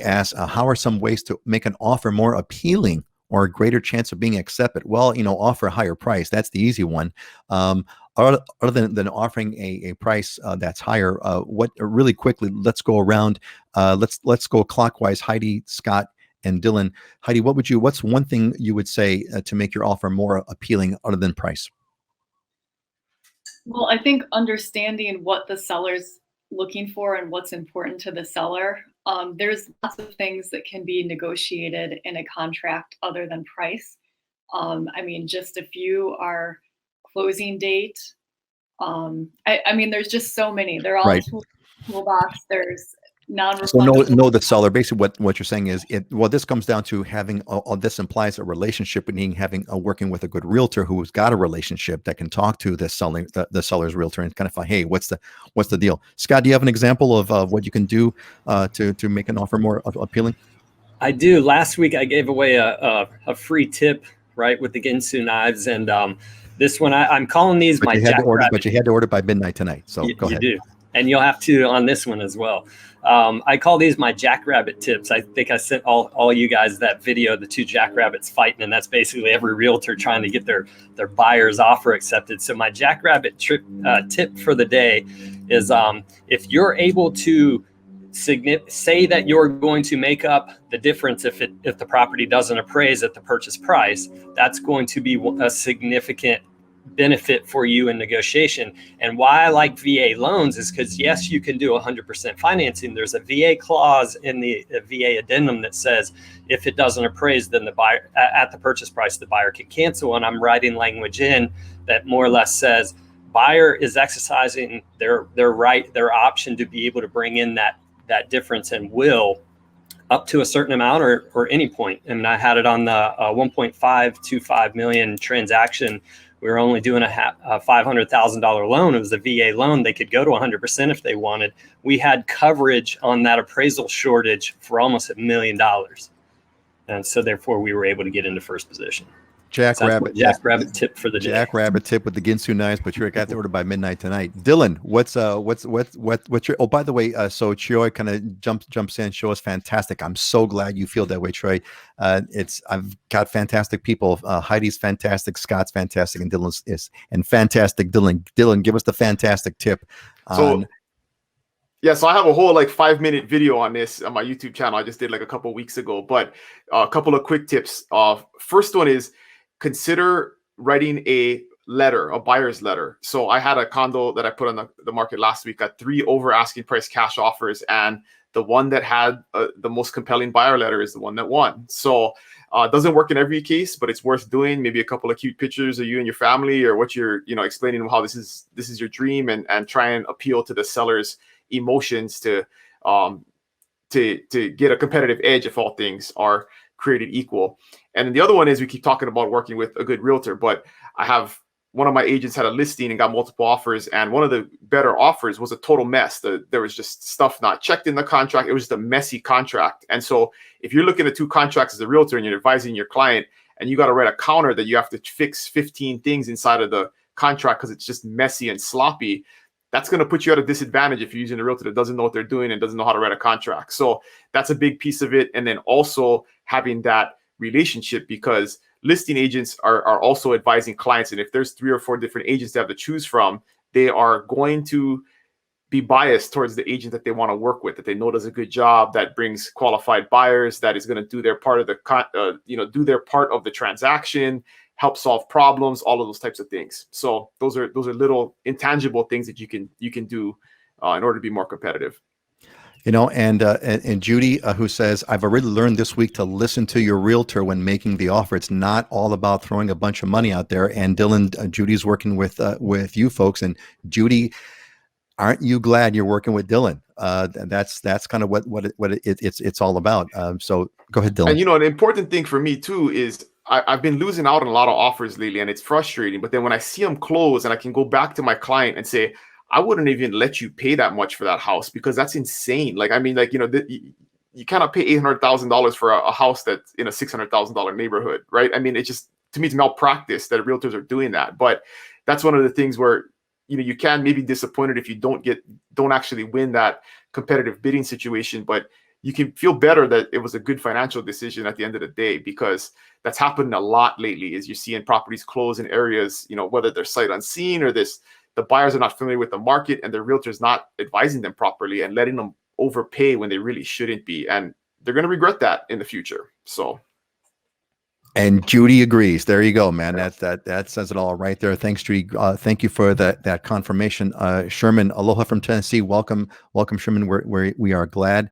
asks, how are some ways to make an offer more appealing or a greater chance of being accepted? Well, offer a higher price. That's the easy one. Other than offering a price that's higher, what really quickly, let's go around. Let's go clockwise. Heidi, Scott, and Dylan. Heidi, what's one thing you would say to make your offer more appealing other than price? Well, I think understanding what the seller's looking for and what's important to the seller. There's lots of things that can be negotiated in a contract other than price. Just a few are closing date. There's just so many. They're all Right. toolbox. There's So non-refundable. know the seller. Basically, what you're saying is, this comes down to having. This implies a relationship, meaning having working with a good realtor who's got a relationship that can talk to the seller's realtor and kind of find, hey, what's the deal? Scott, do you have an example of what you can do to make an offer more appealing? I do. Last week I gave away a free tip, right, with the Ginsu knives, and this one I'm calling these but my you had jackrabbit. But you had to order by midnight tonight. So go ahead. You do, and you'll have to on this one as well. I call these my jackrabbit tips. I think I sent all you guys that video, the two jackrabbits fighting, and that's basically every realtor trying to get their buyer's offer accepted. So my jackrabbit tip for the day is if you're able to say that you're going to make up the difference if the property doesn't appraise at the purchase price, that's going to be a significant benefit for you in negotiation. And why I like VA loans is because, yes, you can do 100% financing. There's a VA clause in the VA addendum that says if it doesn't appraise, then the buyer at the purchase price, the buyer can cancel. And I'm writing language in that more or less says buyer is exercising their right, their option to be able to bring in that difference and will up to a certain amount or any point. And I had it on the 1.525 million transaction. We were only doing a $500,000 loan. It was a VA loan. They could go to 100% if they wanted. We had coverage on that appraisal shortage for almost $1 million. And so therefore we were able to get into first position. Jackrabbit tip for the day. Jackrabbit tip with the Ginsu knives, but you got to order by midnight tonight. Dylan, what's your? Oh, by the way, so Troy kind of jumps in. Show us fantastic. I'm so glad you feel that way, Troy. I've got fantastic people. Heidi's fantastic, Scott's fantastic, and Dylan's is fantastic. Dylan, give us the fantastic tip. So I have a whole 5-minute video on this on my YouTube channel. I just did a couple weeks ago, but a couple of quick tips. First one is consider writing a buyer's letter. So I had a condo that I put on the market last week, got 3 over asking price cash offers, and the one that had the most compelling buyer letter is the one that won. So it doesn't work in every case, but it's worth doing. Maybe a couple of cute pictures of you and your family, or what you're explaining how this is your dream, and try and appeal to the seller's emotions to get a competitive edge if all things are created equal. And then the other one is, we keep talking about working with a good realtor, but I have one of my agents had a listing and got multiple offers, and one of the better offers was a total mess. There was just stuff not checked in the contract. It was just a messy contract. And so if you're looking at 2 contracts as a realtor and you're advising your client, and you got to write a counter that you have to fix 15 things inside of the contract because it's just messy and sloppy, that's going to put you at a disadvantage if you're using a realtor that doesn't know what they're doing and doesn't know how to write a contract. So that's a big piece of it. And then also having that relationship, because listing agents are also advising clients. And if there's 3 or 4 different agents they have to choose from, they are going to be biased towards the agent that they want to work with, that they know does a good job, that brings qualified buyers, that is going to do their part of the transaction, help solve problems, all of those types of things. So those are little intangible things that you can do in order to be more competitive. And Judy, who says, I've already learned this week to listen to your realtor when making the offer. It's not all about throwing a bunch of money out there. And Dylan, Judy's working with you folks. And Judy, aren't you glad you're working with Dylan? That's kind of what it's all about. So go ahead, Dylan. And an important thing for me too is I've been losing out on a lot of offers lately, and it's frustrating. But then when I see them close, and I can go back to my client and say, I wouldn't even let you pay that much for that house, because that's insane. You cannot pay $800,000 for a house that's in a $600,000 neighborhood, right? I mean, to me, it's malpractice that realtors are doing that. But that's one of the things where you can maybe be disappointed if you don't actually win that competitive bidding situation. But you can feel better that it was a good financial decision at the end of the day, because that's happened a lot lately. Is you're seeing properties close in areas, whether they're sight unseen or the buyers are not familiar with the market and their realtor's not advising them properly and letting them overpay when they really shouldn't be. And they're going to regret that in the future. So. And Judy agrees. There you go, man. Yeah. That says it all right there. Thanks, Judy. Thank you for that confirmation. Sherman, aloha from Tennessee. Welcome, Sherman. We are glad